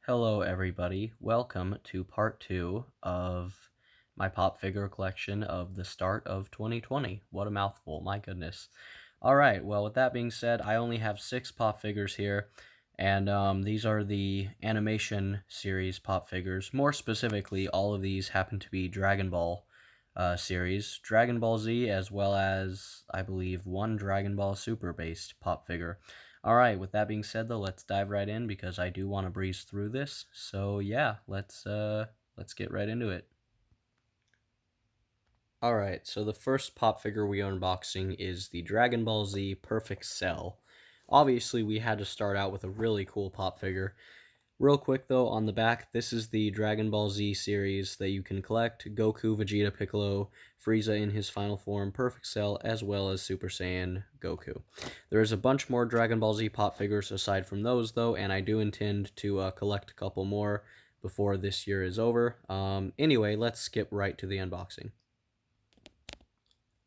Hello everybody, welcome to part 2 of my pop figure collection of the start of 2020. What a mouthful, my goodness. Alright, well with that being said, I only have 6 pop figures here, and these are the animation series pop figures. More specifically, all of these happen to be Dragon Ball series, Dragon Ball Z, as well as, I believe, one Dragon Ball Super based pop figure. Alright, with that being said though, let's dive right in because I do want to breeze through this. So yeah, let's get right into it. Alright, so the first pop figure we are unboxing is the Dragon Ball Z Perfect Cell. Obviously, we had to start out with a really cool pop figure. Real quick though, on the back, this is the Dragon Ball Z series that you can collect: Goku, Vegeta, Piccolo, Frieza in his final form, Perfect Cell, as well as Super Saiyan Goku. There's a bunch more Dragon Ball Z pop figures aside from those though, and I do intend to collect a couple more before this year is over. Anyway, let's skip right to the unboxing.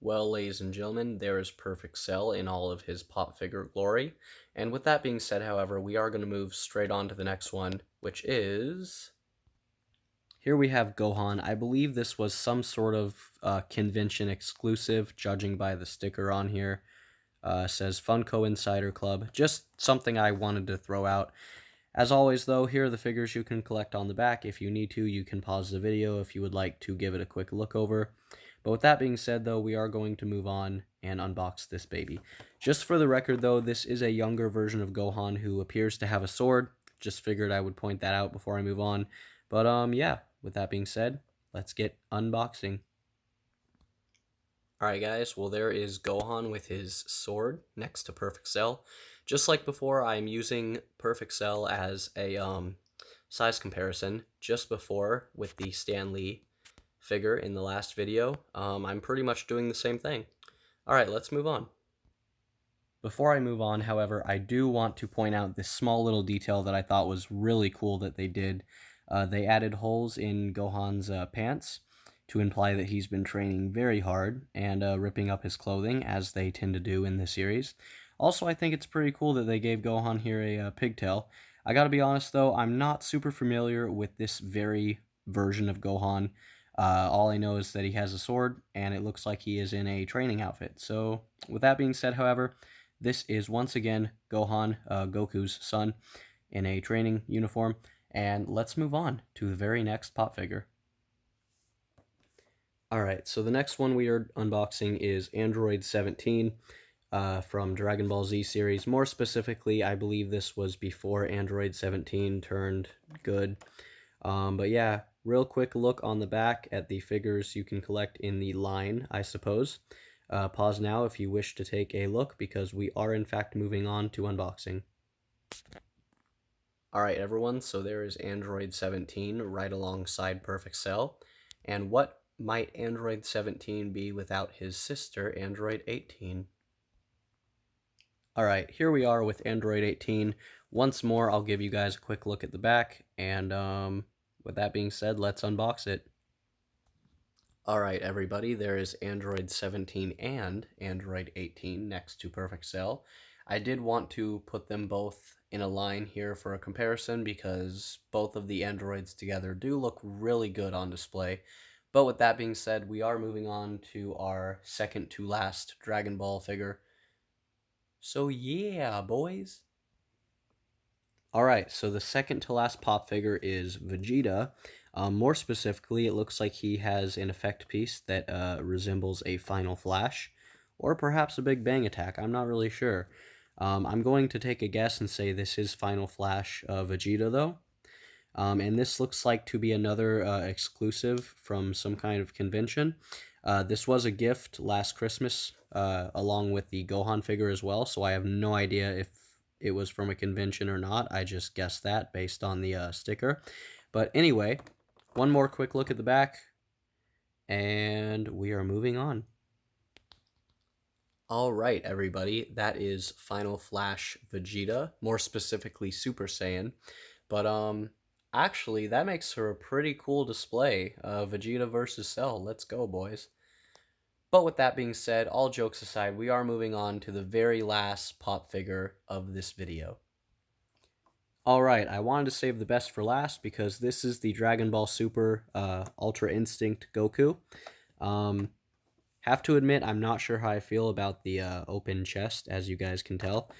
Well, ladies and gentlemen, there is Perfect Cell in all of his pop figure glory. And with that being said, however, we are going to move straight on to the next one, which is... Here we have Gohan. I believe this was some sort of convention exclusive, judging by the sticker on here. Says Funko Insider Club. Just something I wanted to throw out. As always, though, here are the figures you can collect on the back. If you need to, you can pause the video if you would like to give it a quick look over. But with that being said, though, we are going to move on and unbox this baby. Just for the record, though, this is a younger version of Gohan who appears to have a sword. Just figured I would point that out before I move on. But, yeah, with that being said, let's get unboxing. Alright guys, well there is Gohan with his sword next to Perfect Cell. Just like before, I'm using Perfect Cell as a size comparison. Just before, with the Stan Lee figure in the last video, I'm pretty much doing the same thing. Alright, let's move on. Before I move on, however, I do want to point out this small little detail that I thought was really cool that they did. They added holes in Gohan's pants to imply that he's been training very hard and ripping up his clothing, as they tend to do in the series. Also, I think it's pretty cool that they gave Gohan here a pigtail. I gotta be honest, though, I'm not super familiar with this very version of Gohan. All I know is that he has a sword, and it looks like he is in a training outfit. So, with that being said, however, this is once again Gohan, Goku's son, in a training uniform. And let's move on to the very next pop figure. Alright, so the next one we are unboxing is Android 17 from Dragon Ball Z series. More specifically, I believe this was before Android 17 turned good. But yeah, real quick look on the back at the figures you can collect in the line, I suppose. Pause now if you wish to take a look, because we are in fact moving on to unboxing. Alright everyone, so there is Android 17 right alongside Perfect Cell. And what might Android 17 be without his sister, Android 18? Alright, here we are with Android 18. Once more, I'll give you guys a quick look at the back, and with that being said, let's unbox it. Alright everybody, there is Android 17 and Android 18 next to Perfect Cell. I did want to put them both in a line here for a comparison because both of the androids together do look really good on display. But with that being said, we are moving on to our second to last Dragon Ball figure. So yeah, boys. Alright, so the second to last pop figure is Vegeta. More specifically, it looks like he has an effect piece that resembles a Final Flash, or perhaps a Big Bang attack. I'm not really sure. I'm going to take a guess and say this is Final Flash Vegeta, though. And this looks like to be another exclusive from some kind of convention. This was a gift last Christmas, along with the Gohan figure as well, so I have no idea if it was from a convention or not. I just guessed that based on the sticker. But anyway, one more quick look at the back, and we are moving on. Alright, everybody, that is Final Flash Vegeta, more specifically Super Saiyan. But, actually, that makes for a pretty cool display. Vegeta versus Cell. Let's go, boys. But with that being said, all jokes aside, we are moving on to the very last pop figure of this video. Alright, I wanted to save the best for last because this is the Dragon Ball Super Ultra Instinct Goku. Um, have to admit, I'm not sure how I feel about the open chest, as you guys can tell.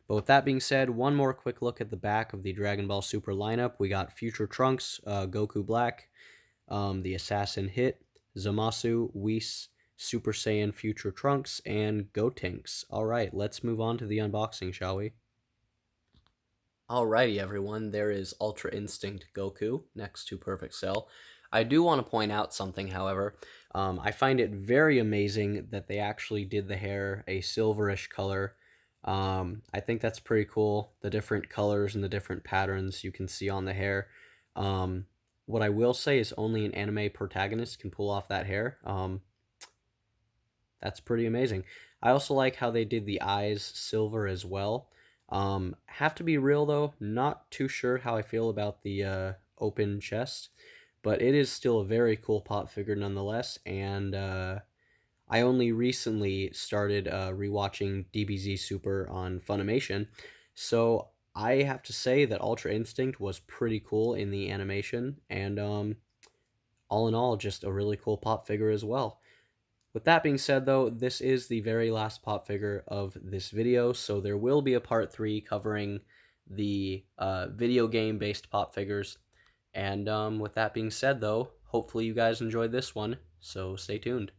But with that being said, one more quick look at the back of the Dragon Ball Super lineup. We got Future Trunks, Goku Black, the Assassin Hit, Zamasu, Whis, Super Saiyan Future Trunks, and Gotenks. Alright, let's move on to the unboxing, shall we? Alrighty, everyone, there is Ultra Instinct Goku next to Perfect Cell. I do want to point out something, however. I find it very amazing that they actually did the hair a silverish color. I think that's pretty cool, the different colors and the different patterns you can see on the hair. What I will say is only an anime protagonist can pull off that hair. That's pretty amazing. I also like how they did the eyes silver as well. Have to be real though, not too sure how I feel about the open chest, but it is still a very cool pop figure nonetheless. And I only recently started rewatching DBZ Super on Funimation, so I have to say that Ultra Instinct was pretty cool in the animation, and all in all, just a really cool pop figure as well. With that being said, though, this is the very last pop figure of this video, so there will be a part 3 covering the video game-based pop figures. And with that being said, though, hopefully you guys enjoyed this one, so stay tuned.